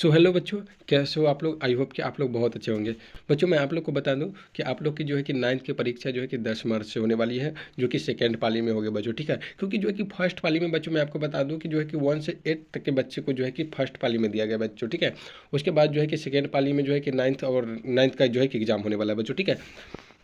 So hello बच्चों, कैसे हो आप लोग। आई होप कि आप लोग बहुत अच्छे होंगे। बच्चों मैं आप लोग को बता दूं कि आप लोग की जो है कि 9th की परीक्षा जो है कि 10 मार्च से होने वाली है, जो कि सेकेंड पाली में होगी बच्चों, ठीक है। क्योंकि जो है कि फर्स्ट पाली में बच्चों मैं आपको बता दूं कि जो है कि 1 से 8 तक के बच्चे को जो है कि फर्स्ट पाली में दिया गया बच्चों, ठीक है। उसके बाद जो है कि सेकेंड पाली में जो है कि 9th का जो है कि एग्जाम होने वाला है बच्चों, ठीक है।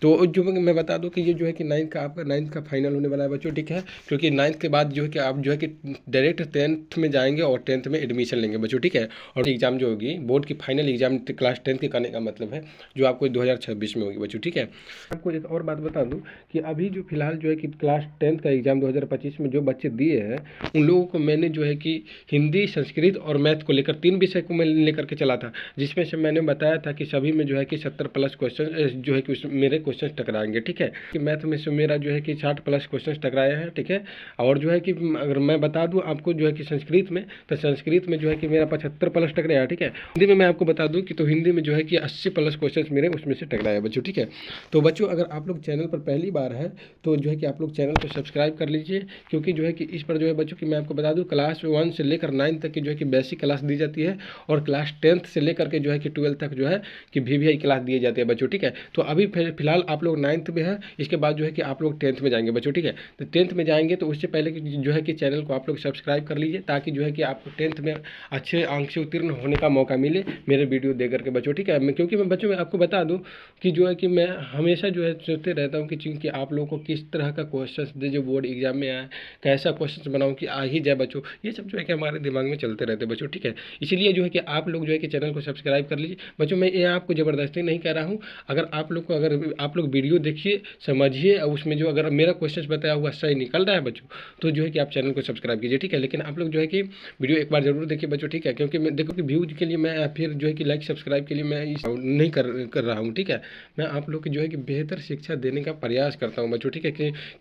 तो जो मैं बता दूं कि ये जो है कि 9th का आपका 9th का फाइनल होने वाला है बच्चों, ठीक है। क्योंकि 9th के बाद जो है कि आप जो है कि डायरेक्ट 10th में जाएंगे और 10th में एडमिशन लेंगे बच्चों, ठीक है। और एग्ज़ाम जो होगी बोर्ड की फाइनल एग्जाम क्लास 10th के करने का मतलब है जो आपको 2026 में होगी बच्चों, ठीक है। आपको एक और बात बता दूं कि अभी जो फिलहाल जो है कि क्लास 10th का एग्ज़ाम 2025 में जो बच्चे दिए हैं उन लोगों को मैंने जो है कि हिंदी, संस्कृत और मैथ को लेकर 3 विषय को मैं लेकर के चला था, जिसमें से मैंने बताया था कि सभी में जो है कि 70 प्लस क्वेश्चन जो है कि मेरे क्वेश्चन टकराएंगे, ठीक है। कि मैथ में से मेरा जो है कि 60 प्लस क्वेश्चन टकराए हैं, ठीक है। और जो है कि अगर मैं बता दूं आपको जो है कि संस्कृत में, तो संस्कृत में जो है कि मेरा 75 प्लस टकराया, ठीक है। हिंदी में मैं आपको बता दूं कि तो हिंदी में जो है कि 80 प्लस क्वेश्चन मेरे उसमें से टकराया बच्चों, ठीक है। तो बच्चों अगर आप लोग चैनल पर पहली बार है तो जो है कि आप लोग चैनल को सब्सक्राइब कर लीजिए, क्योंकि जो है कि इस पर जो है बच्चों की मैं आपको बता दूं क्लास 1 से लेकर 9 तक की जो है कि बेसिक क्लास दी जाती है, और क्लास 10th से लेकर के जो है कि 12 तक जो है कि VVI क्लास दी जाती है बच्चों, ठीक है। तो अभी फिलहाल आप लोग 9th में है, इसके बाद जो है कि आप लोग 10th में जाएंगे बच्चों, ठीक है। तो 10th में जाएंगे तो उससे पहले जो है कि चैनल को आप लोग सब्सक्राइब कर लीजिए, ताकि जो है कि आपको 10th में अच्छे अंक से उत्तीर्ण होने का मौका मिले मेरे वीडियो देख करके बच्चों, ठीक है। क्योंकि मैं बच्चों में आपको बता दूं कि जो है कि मैं हमेशा जो है सोचते रहता हूँ कि चूँकि आप लोगों को किस तरह का क्वेश्चन दे जो बोर्ड एग्जाम में आए, कैसा क्वेश्चन बनाऊँ कि आ ही जाए बच्चों, ये सब जो है कि हमारे दिमाग में चलते रहते हैं बच्चों, ठीक है। इसलिए जो है कि आप लोग जो है कि चैनल को सब्सक्राइब कर लीजिए बच्चों। मैं ये आपको ज़बरदस्ती नहीं कह रहा हूँ, अगर आप लोग को अगर आप लोग वीडियो देखिए, समझिए, और उसमें जो अगर मेरा क्वेश्चन बताया हुआ सही निकल रहा है बच्चों, तो जो है कि आप चैनल को सब्सक्राइब कीजिए, ठीक है। लेकिन आप लोग जो है कि वीडियो एक बार जरूर देखिए बच्चों, ठीक है। क्योंकि मैं देखो कि व्यूज के लिए मैं फिर जो है कि लाइक सब्सक्राइब के लिए मैं नहीं कर रहा हूँ, ठीक है। मैं आप लोग की जो है कि बेहतर शिक्षा देने का प्रयास करता हूँ बच्चों, ठीक है।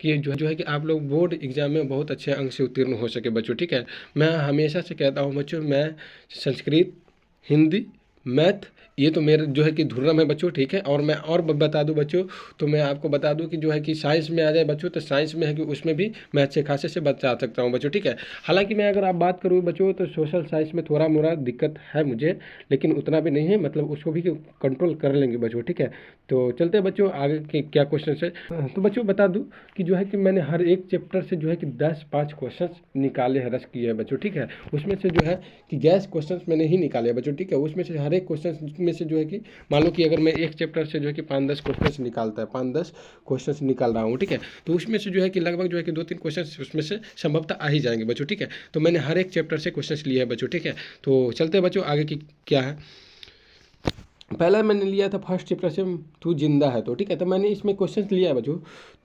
कि जो है कि आप लोग बोर्ड एग्जाम में बहुत अच्छे अंक से उत्तीर्ण हो सके बच्चों, ठीक है। मैं हमेशा से कहता हूँ बच्चों, मैं संस्कृत, हिंदी, मैथ, ये तो मेरे जो है कि धुर्रम है बच्चों, ठीक है। और मैं और बता दूं बच्चों, तो मैं आपको बता दूं कि जो है कि साइंस में आ जाए बच्चों, तो साइंस में है कि उसमें भी मैं अच्छे खासे से बता सकता हूं बच्चों, ठीक है। हालांकि मैं अगर आप बात करूं बच्चों तो सोशल साइंस में थोड़ा मोड़ा दिक्कत है मुझे, लेकिन उतना भी नहीं है, मतलब उसको भी कंट्रोल कर लेंगे बच्चों, ठीक है। तो चलते हैं बच्चों आगे के क्या क्वेश्चन है। तो बच्चों बता दूं कि जो है कि मैंने हर एक चैप्टर से जो है कि 10-5 क्वेश्चन निकाले हैं, रस किए हैं बच्चों, ठीक है। उसमें से जो है कि गैस क्वेश्चन मैंने ही निकाले हैं बच्चों, ठीक है। उसमें से हर एक क्वेश्चन में से जो है कि मान लो कि अगर मैं एक चैप्टर से जो है कि 5-10 क्वेश्चन निकालता है, 5-10 क्वेश्चन निकाल रहा हूँ, ठीक है। तो उसमें से जो है कि लगभग जो है कि 2-3 क्वेश्चन उसमें से संभवतः आ ही जाएंगे बच्चों, ठीक है। तो मैंने हर एक चैप्टर से क्वेश्चन लिए हैं बच्चों, ठीक है। तो चलते हैं बच्चों आगे की क्या है। पहला मैंने लिया था फर्स्ट चैप्टर से, तू जिंदा है तो, ठीक है। तो मैंने इसमें क्वेश्चन लिया है बच्चों,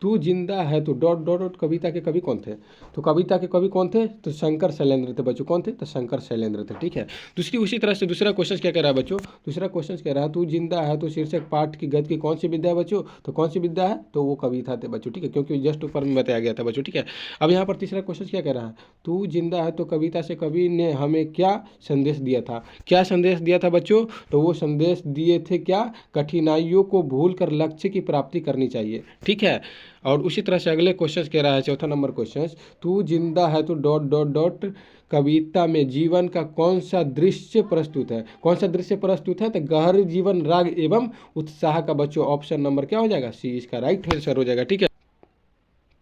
तू जिंदा है तो डॉट डॉट डॉट कविता के कवि कौन थे। तो कविता के कवि कौन थे, तो शंकर शैलेंद्र थे बच्चों। कौन थे, तो शंकर शैलेंद्र थे, ठीक है। दूसरी उसी तरह से दूसरा क्वेश्चन क्या कह रहा है बच्चों, दूसरा क्वेश्चन कह रहा है तू जिंदा है तो शीर्षक पाठ की गद्य की कौन सी विद्या है बच्चों। तो कौन सी विद्या है, तो वो कविता थे बच्चों, ठीक है, क्योंकि जस्ट ऊपर में बताया गया था बच्चों, ठीक है। अब यहाँ पर तीसरा क्वेश्चन क्या कह रहा है, तू जिंदा है तो कविता से कवि ने हमें क्या संदेश दिया था। क्या संदेश दिया था बच्चों, तो वो संदेश दिए थे क्या, कठिनाइयों को भूलकर लक्ष्य की प्राप्ति करनी चाहिए, ठीक है। और उसी तरह से अगले क्वेश्चन कह रहा है, चौथा नंबर क्वेश्चन, तू जिंदा है तो डॉट डॉट डॉट कविता में जीवन का कौन सा दृश्य प्रस्तुत है। कौन सा दृश्य प्रस्तुत है, तो गहर जीवन, राग एवं उत्साह का बच्चों ऑप्शन नंबर क्या हो जाएगा, सी इसका राइट आंसर हो जाएगा, ठीक है।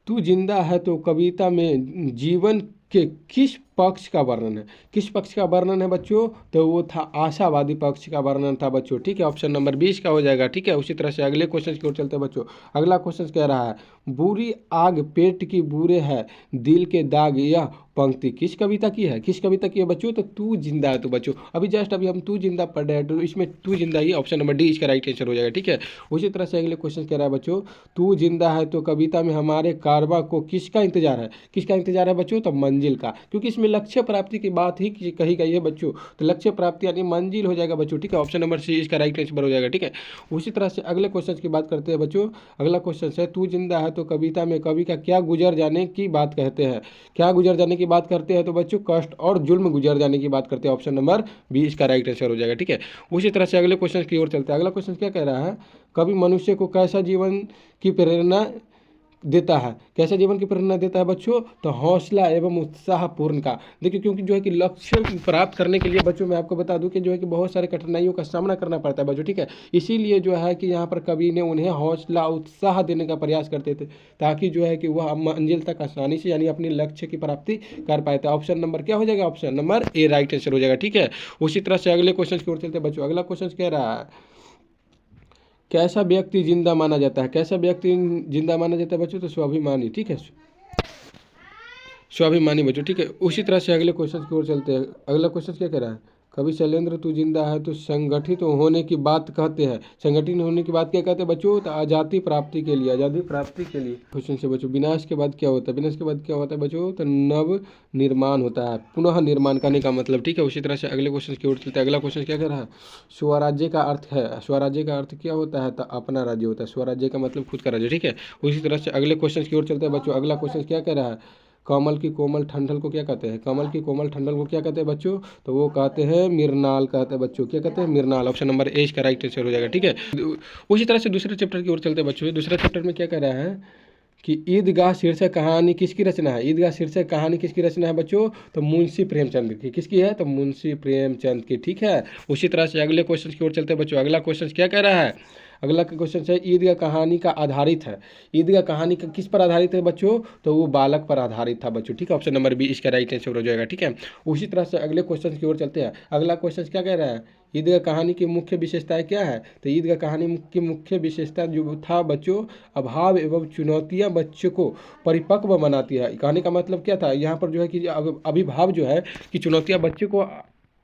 तू जिंदा है तो कविता में जीवन के किस पक्ष का वर्णन है, किस पक्ष का वर्णन है बच्चों, तो वो था आशावादी पक्ष का वर्णन था बच्चों, ठीक है। ऑप्शन नंबर 20 का हो जाएगा, ठीक है। उसी तरह से अगले क्वेश्चन की ओर चलते हैं बच्चों। अगला क्वेश्चन कह रहा है, बुरी आग पेट की बुरे है दिल के दाग, यह पंक्ति किस कविता की है, किस कविता की है बच्चों, तो तू जिंदा है तो बच्चों अभी हम तू जिंदा पढ़ रहे हैं, तो इसमें तू जिंदा ही ऑप्शन नंबर डी इसका राइट आंसर हो जाएगा, ठीक है। उसी तरह से अगले क्वेश्चन कह रहा है बच्चों, तू जिंदा है तो कविता में हमारे कारवा को किसका इंतजार है, किसका इंतजार है बच्चों, तो मंजिल का, क्योंकि इसमें लक्ष्य प्राप्ति की बात ही कही गई है बच्चों। तो लक्ष्य प्राप्ति यानी मंजिल हो जाएगा बच्चों, ठीक है। ऑप्शन नंबर सी इसका राइट आंसर हो जाएगा, ठीक है। उसी तरह से अगले क्वेश्चन की बात करते हैं बच्चों। अगला क्वेश्चन है, तू जिंदा है तो कविता में कवि का क्या गुजर जाने की बात कहते हैं। क्या गुजर जाने की बात करते हैं, तो बच्चों कष्ट और जुल्म गुजर जाने की बात करते हैं। ऑप्शन नंबर बी इसका राइट आंसर हो जाएगा, ठीक है। उसी तरह से अगले क्वेश्चन की ओर चलते हैं। अगला क्वेश्चन क्या कह रहा है, कवि मनुष्य को कैसा जीवन की प्रेरणा देता है। कैसा जीवन की प्रेरणा देता है बच्चों? तो हौसला एवं उत्साहपूर्ण का। देखिए क्योंकि जो है कि लक्ष्य प्राप्त करने के लिए बच्चों मैं आपको बता दूं कि जो है कि बहुत सारे कठिनाइयों का सामना करना पड़ता है बच्चों, ठीक है। इसीलिए जो है कि यहाँ पर कवि ने उन्हें हौसला उत्साह देने का प्रयास करते थे, ताकि जो है कि वह मंजिल तक आसानी से यानी अपने लक्ष्य की प्राप्ति कर पाए थे। ऑप्शन नंबर क्या हो जाएगा? Option number A right answer हो जाएगा, ठीक है। उसी तरह से अगले क्वेश्चन की ओर चलते हैं बच्चों। अगला क्वेश्चन कह रहा है कैसा व्यक्ति जिंदा माना जाता है? कैसा व्यक्ति जिंदा माना जाता है बच्चों? तो स्वाभिमानी, ठीक है, स्वाभिमानी बच्चों, ठीक है। उसी तरह से अगले क्वेश्चन की ओर चलते हैं। अगला क्वेश्चन क्या कह रहा है? कवि शैलेंद्र तू जिंदा है तो संगठित होने की बात कहते हैं। संगठित होने की बात क्या कहते हैं बच्चों? तो आज़ादी प्राप्ति के लिए, आज़ादी प्राप्ति के लिए। क्वेश्चन से बच्चों विनाश के बाद क्या होता है? विनाश के बाद क्या होता है बच्चों? तो नव निर्माण होता है, पुनः निर्माण करने का मतलब, ठीक है। उसी तरह से अगले क्वेश्चन की ओर चलते हैं। अगला क्वेश्चन क्या कह रहा है? स्वराज्य का अर्थ है, स्वराज्य का अर्थ क्या होता है? तो अपना राज्य होता है। स्वराज्य का मतलब खुद का राज्य, ठीक है। उसी तरह से अगले क्वेश्चन की ओर चलते हैं बच्चों। अगला क्वेश्चन क्या कह रहा है? कमल की कोमल ठंडल को क्या कहते हैं? कमल की कोमल ठंडल को क्या कहते हैं बच्चों? तो वो कहते हैं मिरनाल कहते हैं बच्चों। क्या कहते हैं? मिरनाल। ऑप्शन नंबर ए इसका राइट आंसर हो जाएगा, ठीक है। उसी तरह से दूसरे चैप्टर की ओर चलते हैं बच्चों। दूसरे चैप्टर में क्या कह रहा है कि ईदगाह शीर्षक कहानी किसकी रचना है? ईदगाह शीर्षक कहानी किसकी रचना है बच्चों? तो मुंशी प्रेमचंद की। किसकी है? तो मुंशी प्रेमचंद की, ठीक है। उसी तरह से अगले क्वेश्चन की ओर चलते हैं बच्चों। अगला क्वेश्चन क्या कह रहा है? अगला क्वेश्चन है ईदगाह कहानी का आधारित है। ईदगाह कहानी का किस पर आधारित है बच्चों? तो वो बालक पर आधारित था बच्चों, ठीक है। ऑप्शन नंबर बी इसका राइट आंसर हो जाएगा, ठीक है। उसी तरह से अगले क्वेश्चन की ओर चलते हैं। अगला क्वेश्चन क्या कह रहा है? ईदगाह कहानी की मुख्य विशेषताएं क्या है? तो ईदगाह कहानी की मुख्य विशेषता जो था बच्चों, अभाव एवं चुनौतियां बच्चों को परिपक्व बनाती है। कहने का मतलब क्या था यहाँ पर? जो है कि अभिभाव जो है कि चुनौतियां बच्चे को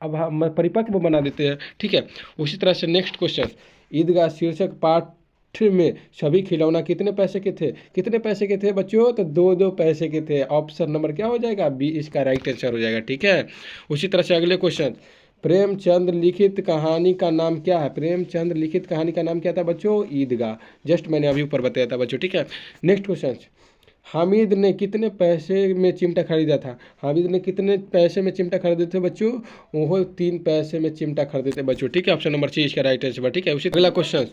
परिपक्व बना देते हैं, ठीक है। उसी तरह से नेक्स्ट क्वेश्चन, ईदगाह शीर्षक पाठ में सभी खिलौना कितने पैसे के थे? कितने पैसे के थे बच्चों? तो 2-2 पैसे के थे। ऑप्शन नंबर क्या हो जाएगा? बी इसका राइट आंसर हो जाएगा, ठीक है। उसी तरह से अगले क्वेश्चन, प्रेमचंद लिखित कहानी का नाम क्या है? प्रेमचंद लिखित कहानी का नाम क्या था बच्चों? ईदगाह। जस्ट मैंने अभी ऊपर बताया था बच्चों, ठीक है। नेक्स्ट क्वेश्चन, हामिद ने कितने पैसे में चिमटा खरीदा था? हामिद ने कितने पैसे में चिमटा खरीदे थे बच्चों? वो 3 पैसे में चिमटा खरीदे थे बच्चों, ठीक है। ऑप्शन नंबर सी इसका राइट आंसर, ठीक है। उसी अगला क्वेश्चन,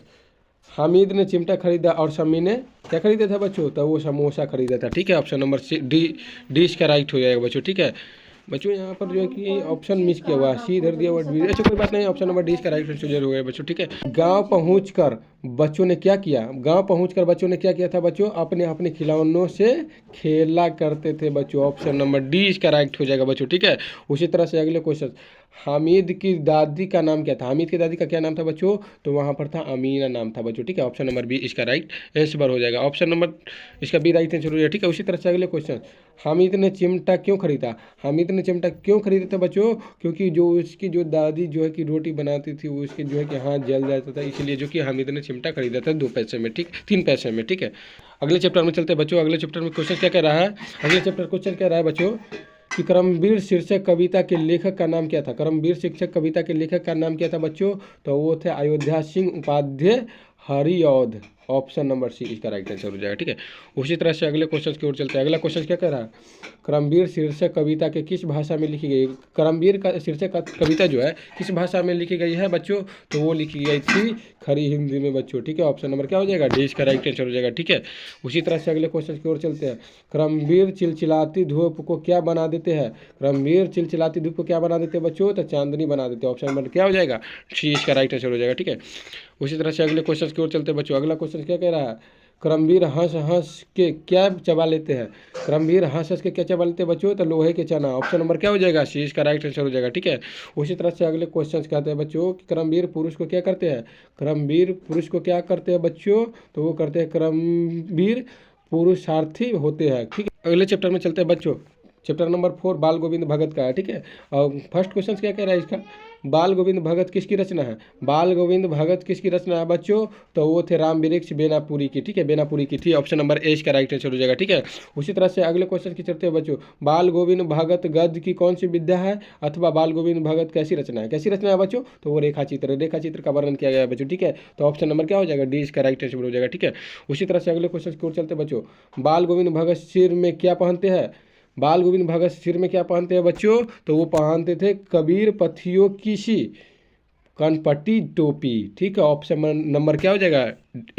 हामिद ने चिमटा खरीदा और शम्मी ने क्या खरीदा था बच्चों? तो वो समोसा खरीदा था, ठीक है। ऑप्शन नंबर सी डी इसका राइट हो जाएगा बच्चों, ठीक है। बच्चों यहाँ पर जो है कि ऑप्शन मिस किया हुआ है, सी इधर दिया हुआ है। अच्छा कोई बात नहीं, ऑप्शन नंबर डी इसका राइट आंसर हो गया बच्चों, ठीक है। गांव पहुंचकर बच्चों ने क्या किया? गांव पहुंचकर बच्चों ने क्या किया था बच्चों? अपने अपने खिलौनों से खेला करते थे बच्चों। ऑप्शन नंबर डी इसका राइट हो जाएगा बच्चों, ठीक है। उसी तरह से अगले क्वेश्चन, हामिद की दादी का नाम क्या था? हामिद की दादी का क्या नाम था बच्चों? तो वहाँ पर था अमीना नाम था बच्चों, ठीक है। ऑप्शन नंबर बी इसका राइट आंसर हो जाएगा। ऑप्शन नंबर इसका बी राइट आंसर हो जाएगा, ठीक है। उसी तरह से अगले क्वेश्चन, हामिद ने चिमटा क्यों खरीदा? हामिद ने चिमटा क्यों खरीदा था बच्चों? क्योंकि जो उसकी जो दादी जो है कि रोटी बनाती थी वो उसके जो है कि हाथ जल जाता था, इसलिए जो कि हामिद ने चिमटा खरीदा था 2 पैसे में, ठीक, 3 पैसे में, ठीक है। अगले चैप्टर में चलते हैं बच्चों। अगले चैप्टर में क्वेश्चन क्या कह रहा है? अगले चैप्टर क्वेश्चन कह रहा है बच्चों कि कर्मवीर शीर्षक कविता के लेखक का नाम क्या था? कर्मवीर शीर्षक कविता के लेखक का नाम क्या था बच्चों? तो वो थे Ayodhya Singh Upadhyay Hariaudh. Option number C इसका राइट आंसर हो जाएगा, ठीक है। उसी तरह से अगले क्वेश्चन की ओर चलते हैं। अगला क्वेश्चन क्या कह रहा है? कर्मवीर शीर्षक कविता के किस भाषा में लिखी गई? कर्मवीर का शीर्षक कविता जो है किस भाषा में लिखी गई है बच्चों? तो वो लिखी गई थी खरी हिंदी में बच्चों, ठीक है। ऑप्शन नंबर क्या हो जाएगा? डी इसका राइट आंसर हो जाएगा, ठीक है। उसी तरह से अगले क्वेश्चन की ओर चलते हैं। कर्मवीर चिलचिलाती धूप को क्या बना देते हैं? कर्मवीर चिलचिलाती धूप को क्या बना देते हैं बच्चों? तो चांदनी बना देते हैं। ऑप्शन नंबर क्या हो जाएगा? सी इसका राइट आंसर हो जाएगा, ठीक है। उसी तरह से अगले क्वेश्चन की ओर चलते हैं बच्चों। अगला क्वेश्चन क्या कह रहा है? कर्मवीर हंस हंस के क्या चबा लेते हैं? कर्मवीर हंस हंस के क्या चबा लेते हैं बच्चों? तो लोहे के चना। ऑप्शन नंबर क्या हो जाएगा? सी इसका राइट आंसर हो जाएगा, ठीक है। उसी तरह से अगले क्वेश्चन कहते हैं बच्चों कि कर्मवीर पुरुष को क्या करते हैं? कर्मवीर पुरुष को क्या करते हैं बच्चों? तो वो करते हैं कर्मवीर पुरुषार्थी होते हैं, ठीक है। अगले चैप्टर में चलते हैं बच्चों। चैप्टर नंबर 4 बाल गोविंद भगत का है, ठीक है। और फर्स्ट क्वेश्चन क्या कह रहा है इसका? बाल गोविंद भगत किसकी रचना है? बाल गोविंद भगत किसकी रचना है बच्चों? तो वो थे राम वृक्ष बेनापुरी की, ठीक है, बेनापुरी की थी। ऑप्शन नंबर ए इसका राइट आंसर हो जाएगा, ठीक है। उसी तरह से अगले क्वेश्चन की चलते हैं बच्चों। बाल गोविंद भगत गद्य की कौन सी विद्या है? अथवा बाल गोविंद भगत कैसी रचना है? कैसी रचना है बच्चों? तो वो रेखा चित्र का वर्णन किया गया है बच्चों, ठीक है। तो ऑप्शन नंबर क्या हो जाएगा? डी इसका राइट आंसर हो जाएगा, ठीक है। उसी तरह से अगले क्वेश्चन की ओर चलते हैं बच्चों। बाल गोविंद भगत सिर में क्या पहनते हैं? बाल गोविंद भगत सिर में क्या पहनते हैं बच्चों? तो वो पहनते थे कबीर पथियों की सी कनपट्टी टोपी, ठीक है। ऑप्शन नंबर क्या हो जाएगा,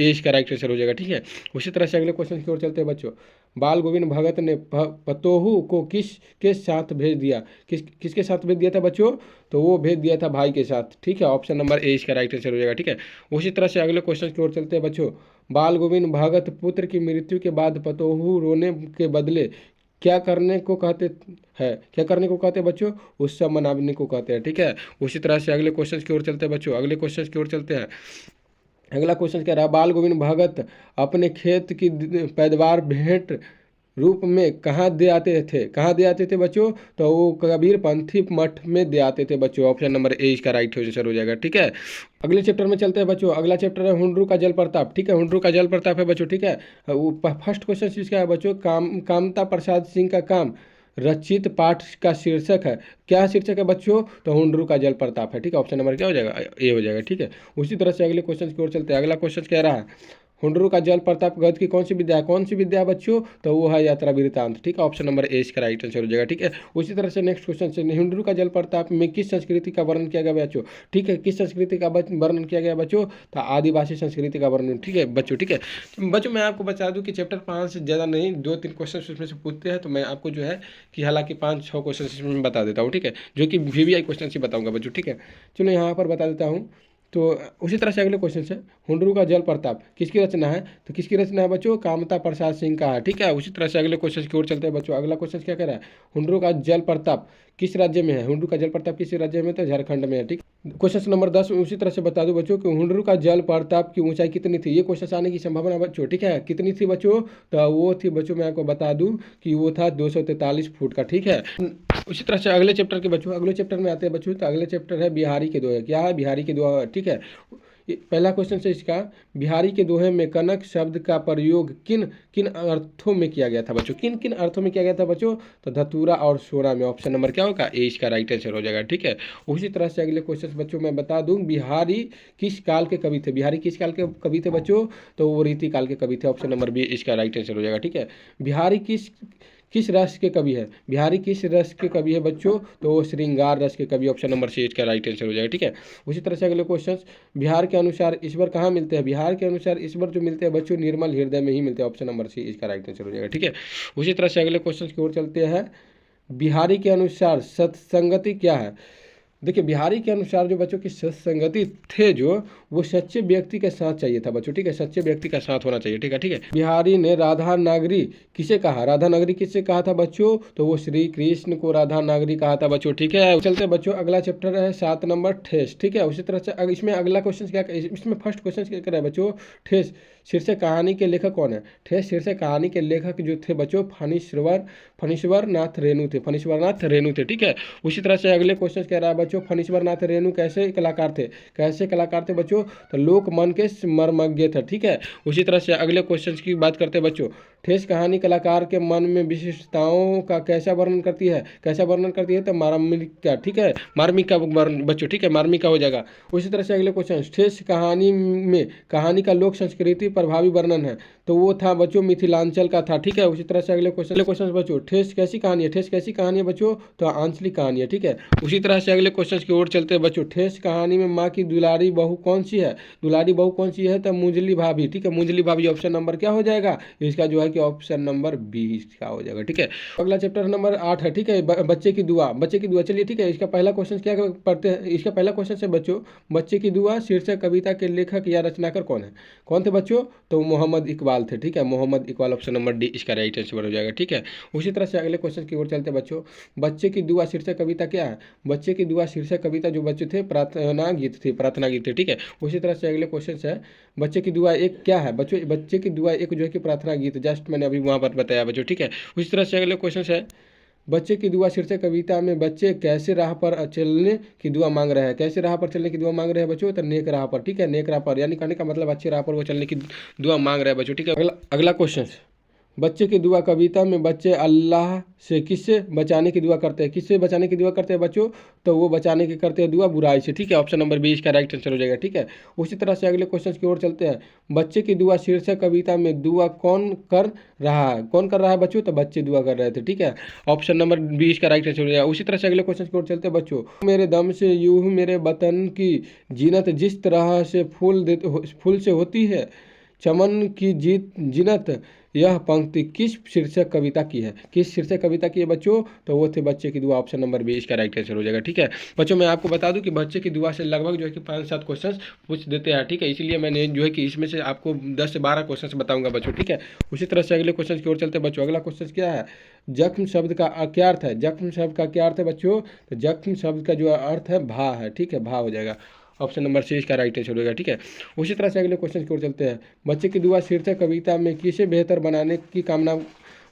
ए इसका राइट आंसर हो जाएगा, ठीक है। उसी तरह से अगले क्वेश्चन की ओर चलते हैं बच्चों। बाल गोविंद भगत ने पतोहू को किसके साथ भेज दिया, किसके साथ भेज दिया था बच्चों, तो वो भेज दिया था भाई के साथ, ठीक है। ऑप्शन नंबर ए इसका राइट आंसर हो जाएगा, ठीक है। उसी तरह से अगले क्वेश्चन की ओर चलते हैं बच्चों। बाल गोविंद भगत पुत्र की मृत्यु के बाद पतोहू रोने के बदले क्या करने को कहते हैं, क्या करने को कहते हैं बच्चों, उत्सव मनाने को कहते हैं, ठीक है। उसी तरह से अगले क्वेश्चन की ओर चलते हैं बच्चों। अगले क्वेश्चन की ओर चलते हैं। अगला क्वेश्चन कह रहा है, बाल गोविंद भगत अपने खेत की पैदावार भेंट रूप में कहाँ दे आते थे, कहाँ दे आते थे बच्चों, तो वो कबीर पंथी मठ में दे आते थे बच्चों। ऑप्शन नंबर ए इसका राइट आंसर हो जाएगा, ठीक है। अगले चैप्टर में चलते हैं बच्चों। अगला चैप्टर है हुंडरू का जल प्रताप, ठीक है। हुंडरू का जल प्रताप है बच्चों, ठीक है। वो फर्स्ट क्वेश्चन इसका है बच्चों, कामता प्रसाद सिंह का काम रचित पाठ का शीर्षक है, क्या शीर्षक है बच्चों, तो हुंडरू का जल प्रताप है, ठीक है। ऑप्शन नंबर क्या हो जाएगा, ए हो जाएगा, ठीक है। उसी तरह से अगले क्वेश्चन की ओर चलते हैं। अगला क्वेश्चन कह रहा है, हुंडरू का जल प्रताप गद्य की कौन सी विद्या है, कौन सी विद्या है बच्चों, तो वो है यात्रा वृतांत, ठीक है। ऑप्शन नंबर ए इसका राइट आंसर हो जाएगा, ठीक है। उसी तरह से नेक्स्ट क्वेश्चन से, हुंडरू का जल प्रताप में किस संस्कृति का वर्णन किया गया बच्चों, ठीक है, किस संस्कृति का वर्णन किया गया बच्चों, तो आदिवासी संस्कृति का वर्णन, ठीक है बच्चों, ठीक है। तो बच्चों मैं आपको बता दूं कि चैप्टर 5 से ज़्यादा नहीं, 2-3 क्वेश्चन उसमें से पूछते हैं, तो मैं आपको जो है कि हालांकि 5-6 क्वेश्चन इसमें बता देता हूँ, ठीक है, जो कि VVI क्वेश्चन से बताऊँगा बच्चों, ठीक है। चलो यहाँ पर बता देता हूँ। तो उसी तरह से अगले क्वेश्चन से, हुंडरू का जल प्रताप किसकी रचना है, तो किसकी रचना है बच्चों, कामता प्रसाद सिंह का है, ठीक है। उसी तरह से अगले क्वेश्चन की ओर चलते हैं बच्चों। अगला क्वेश्चन क्या कह रहा है, हुंडरू का जल प्रताप किस राज्य में है, हुंडरू का जल प्रताप किस राज्य में, तो झारखंड में है, ठीक। क्वेश्चन नंबर 10 उसी तरह से बता दूं बच्चों कि हुंडरू का जल प्रताप की ऊंचाई कितनी थी, ये क्वेश्चन आने की संभावना बच्चों, ठीक है, कितनी थी बच्चों, तो वो थी बच्चों, मैं आपको बता दूं कि वो था 243 फुट का, ठीक है। उसी तरह से अगले चैप्टर के बच्चों, अगले चैप्टर में आते हैं बच्चों, तो अगले चैप्टर है बिहारी के दोहे, क्या है, बिहारी के दोहे, ठीक है। पहला क्वेश्चन से इसका, बिहारी के दोहे में कनक शब्द का प्रयोग किन किन अर्थों में किया गया था बच्चों, किन किन अर्थों में किया गया था बच्चों, तो धतूरा और सोना में। ऑप्शन नंबर क्या होगा, ए इसका राइट आंसर हो जाएगा, ठीक है। उसी तरह से अगले क्वेश्चन बच्चों मैं बता दूं, बिहारी किस काल के कवि थे, बिहारी किस काल के कवि थे बच्चों, तो वो रीति काल के कवि थे। ऑप्शन नंबर बी इसका राइट आंसर हो जाएगा, ठीक है। बिहारी किस किस रस के कवि है, बिहारी किस रस के कवि है बच्चों, तो वो श्रृंगार रस के कवि। ऑप्शन नंबर सी इसका राइट आंसर हो जाएगा, ठीक है। उसी तरह से अगले क्वेश्चन, बिहार के अनुसार ईश्वर कहाँ मिलते हैं, बिहार के अनुसार ईश्वर जो मिलते हैं बच्चों, निर्मल हृदय में ही मिलते हैं। ऑप्शन नंबर सी इसका राइट आंसर हो जाएगा, ठीक है। उसी तरह से अगले क्वेश्चन की ओर चलते हैं। बिहारी के अनुसार सत्संगति क्या है, देखिए बिहारी के अनुसार जो बच्चों की सत्संगति थे जो, वो सच्चे व्यक्ति के साथ चाहिए था बच्चों, ठीक है, सच्चे व्यक्ति का साथ होना चाहिए, ठीक है, ठीक है। बिहारी ने राधा नागरी किसे कहा, राधा नागरी किससे कहा था बच्चों, तो वो श्री कृष्ण को राधा नागरी कहा था बच्चों, ठीक है। चलते बच्चों, अगला चैप्टर है 7 नंबर ठेस, ठीक है। उसी तरह से इसमें अगला क्वेश्चन क्या, इसमें फर्स्ट क्वेश्चन क्या कर है बच्चों, ठेस शीर्षक कहानी के लेखक कौन है, ठेस शीर्षक कहानी के लेखक जो थे बच्चों, फणीश्वर नाथ रेणु थे, फणीश्वर नाथ रेणु थे, ठीक है। उसी तरह से अगले क्वेश्चन कह रहा है बच्चों, फणीश्वर नाथ रेणु कैसे कलाकार थे, कैसे कलाकार थे बच्चों, तो लोक मन के मर्मज्ञ थे, ठीक है। उसी तरह से अगले क्वेश्चन की बात करते हैं बच्चों, ठेस कहानी कलाकार के मन में विशिष्टताओं का कैसा वर्णन करती है, कैसा वर्णन करती है, तो मार्मिका, ठीक है, मार्मिका बच्चों, ठीक है, मार्मिका हो जाएगा। उसी तरह से अगले क्वेश्चन, ठेस कहानी में कहानी का लोक संस्कृति प्रभावी वर्णन है, तो वो था बच्चों मिथिलांचल का था, ठीक है। उसी तरह से अगले क्वेश्चन बच्चों, ठेस कैसी कहानी है, ठेस कैसी कहानी है बच्चों, तो आंचलिक कहानी है, ठीक है। उसी तरह से अगले क्वेश्चन की ओर चलते हैं बच्चों, ठेस कहानी में माँ की दुलारी बहू कौन सी है, दुलारी बहू कौन सी है, तो मुंजली भाभी, ठीक है, मुंजली भाभी। ऑप्शन नंबर क्या हो जाएगा, इसका जो है कि ऑप्शन नंबर बी इसका हो जाएगा, ठीक है। अगला चैप्टर नंबर 8 है, ठीक है, बच्चे की दुआ, बच्चे की दुआ, चलिए ठीक है। इसका पहला क्वेश्चन क्या पढ़ते हैं, इसका पहला क्वेश्चन है बच्चों, बच्चे की दुआ शीर्षक कविता के लेखक या रचनाकार कौन है, कौन थे बच्चों, तो मोहम्मद इकबाल थे, ठीक है, Mohammad Iqbal. Option number D इसका राइट आंसर हो जाएगा, ठीक है। उसी तरह से अगले क्वेश्चन की ओर चलते हैं बच्चों, बच्चे की दुआ शीर्षक कविता क्या है, बच्चे की दुआ शीर्षक कविता जो बच्चे थे प्रार्थना गीत थे, प्रार्थना गीत थे, ठीक है। उसी तरह से अगले क्वेश्चन है, बच्चे की दुआ एक क्या है बच्चों, बच्चे की दुआ एक जो है कि प्रार्थना गीत, जस्ट मैंने अभी वहाँ पर बताया बच्चों, ठीक है। उसी तरह से अगले क्वेश्चन है, बच्चे की दुआ शीर्षक कविता में बच्चे कैसे राह पर चलने की दुआ मांग रहे हैं, कैसे राह पर चलने की दुआ मांग रहे हैं बच्चों, तो नेक राह पर, ठीक है, नेक राह पर, यानी कहने का मतलब अच्छी राह पर वो चलने की दुआ मांग रहे हैं बच्चों, ठीक है। अगला क्वेश्चन, बच्चे की दुआ कविता में बच्चे अल्लाह से किससे बचाने की दुआ करते हैं, किससे बचाने की दुआ करते हैं बच्चों, तो वो बचाने की करते हैं दुआ बुराई से, ठीक है। ऑप्शन नंबर 20 का राइट आंसर हो जाएगा, ठीक है। उसी तरह से अगले क्वेश्चन की ओर चलते हैं। बच्चे की दुआ शीर्षक कविता में दुआ कौन कर रहा है, कौन कर रहा है बच्चों, तो बच्चे दुआ कर रहे थे, ठीक है। ऑप्शन नंबर 20 का राइट आंसर हो जाएगा। उसी तरह से अगले क्वेश्चन की ओर चलते हैं बच्चों। मेरे दम से यूं मेरे वतन की जीनत जिस तरह से फूल से होती है, चमन की जीत जिनत, यह पंक्ति किस शीर्षक कविता की है, किस शीर्षक कविता की है बच्चों, तो वो थे बच्चे की दुआ। ऑप्शन नंबर 20 का राइट आंसर हो जाएगा, ठीक है। बच्चों मैं आपको बता दूं कि बच्चे की दुआ से लगभग जो है कि 5-7 क्वेश्चन पूछ देते हैं, ठीक है। इसीलिए मैंने जो है कि इसमें से आपको 10 से 12 क्वेश्चन बताऊंगा बच्चों, ठीक है। उसी तरह से अगले क्वेश्चन की ओर चलते हैं बच्चों। अगला क्वेश्चन क्या है, जख्म शब्द का क्या अर्थ है, जख्म शब्द का क्या अर्थ है बच्चों, तो जख्म शब्द का जो अर्थ है भा है, ठीक है, भा हो जाएगा। ऑप्शन नंबर 6 का राइट आंसर होगा, ठीक है। उसी तरह से अगले क्वेश्चन की ओर चलते हैं। बच्चे की दुआ शीर्षक कविता में किसे बेहतर बनाने की कामना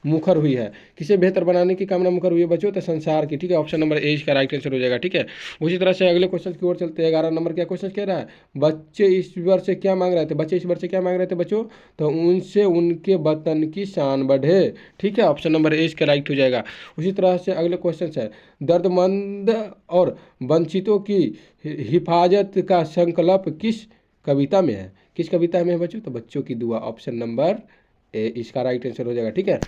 मुखर हुई है, किसे बेहतर बनाने की कामना मुखर हुई है बच्चों, तो संसार की, ठीक है। ऑप्शन नंबर 1 का राइट आंसर हो जाएगा, ठीक है। उसी तरह से अगले क्वेश्चन की ओर चलते हैं। 11 नंबर क्या क्वेश्चन कह रहा है, बच्चे ईश्वर से क्या मांग रहे थे, बच्चे ईश्वर से क्या मांग रहे थे बच्चों, तो उनसे उनके वतन की शान बढ़े, ठीक है। ऑप्शन नंबर 1 का राइट हो जाएगा। उसी तरह से अगले क्वेश्चन है, दर्दमंद और वंचितों की हिफाजत का संकल्प किस कविता में है, किस कविता में है बच्चों, तो बच्चों की दुआ। ऑप्शन नंबर इसका राइट आंसर हो जाएगा, ठीक है।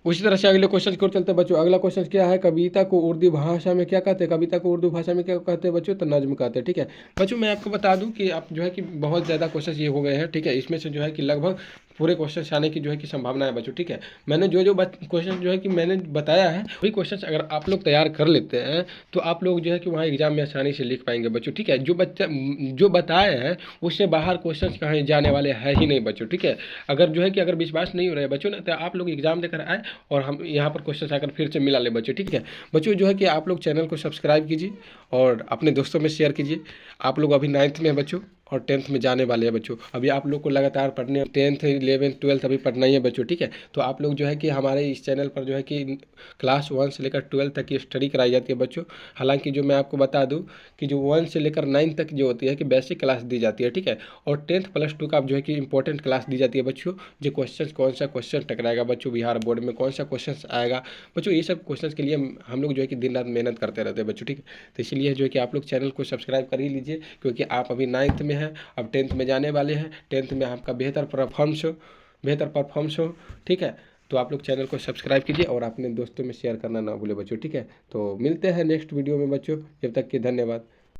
उसी तरह से अगले क्वेश्चन की ओर चलते हैं बच्चों। अगला क्वेश्चन क्या है, कविता को उर्दू भाषा में क्या कहते हैं, कविता को उर्दू भाषा में क्या कहते हैं बच्चों, तो नज्म कहते हैं, ठीक है। बच्चों मैं आपको बता दूं कि आप जो है कि बहुत ज़्यादा क्वेश्चन ये हो गए हैं, ठीक है। इसमें से जो है कि लगभग पूरे क्वेश्चन आने की जो है कि संभावना है बच्चों, ठीक है। मैंने जो क्वेश्चन जो है कि मैंने बताया है वही क्वेश्चन अगर आप लोग तैयार कर लेते हैं तो आप लोग जो है कि वहाँ एग्जाम में आसानी से लिख पाएंगे बच्चों, ठीक है। जो बताए हैं उससे बाहर क्वेश्चन कहीं जाने वाले हैं ही नहीं बच्चों, ठीक है। अगर जो है कि अगर विश्वास नहीं हो रहा है बच्चों ना, तो आप लोग एग्जाम देकर आए और हम यहाँ पर क्वेश्चन आकर फिर से मिला ले बच्चों, ठीक है। बच्चों जो है कि आप लोग चैनल को सब्सक्राइब कीजिए और अपने दोस्तों में शेयर कीजिए। आप लोग अभी 9th में हैं बच्चों और 10th में जाने वाले हैं बच्चों। अभी आप लोग को लगातार पढ़ने 10th 11th 12th अभी पढ़ना ही है बच्चों, ठीक है। तो आप लोग जो है कि हमारे इस चैनल पर जो है कि क्लास 1 से लेकर 12th तक की स्टडी कराई जाती है बच्चों। हालांकि जो मैं आपको बता दूं कि जो 1 से लेकर 9 तक जो होती है कि बेसिक क्लास दी जाती है, ठीक है। और 10th प्लस 2 का जो है कि इंपॉर्टेंट क्लास दी जाती है बच्चों। जो क्वेश्चन कौन सा क्वेश्चन टकराएगा बच्चों बिहार बोर्ड में, कौन सा क्वेश्चन आएगा बच्चों, ये सब क्वेश्चन के लिए हम लोग जो है कि दिन रात मेहनत करते रहते हैं बच्चों, ठीक है। तो इसलिए जो है कि आप लोग चैनल को सब्सक्राइब कर ही लीजिए, क्योंकि आप अभी 9th में हैं, अब 10th में जाने वाले हैं। 10th में आपका बेहतर परफॉर्मेंस हो, ठीक है। तो आप लोग चैनल को सब्सक्राइब कीजिए और अपने दोस्तों में शेयर करना ना भूले बच्चों, ठीक है। तो मिलते हैं नेक्स्ट वीडियो में बच्चों, जब तक कि धन्यवाद।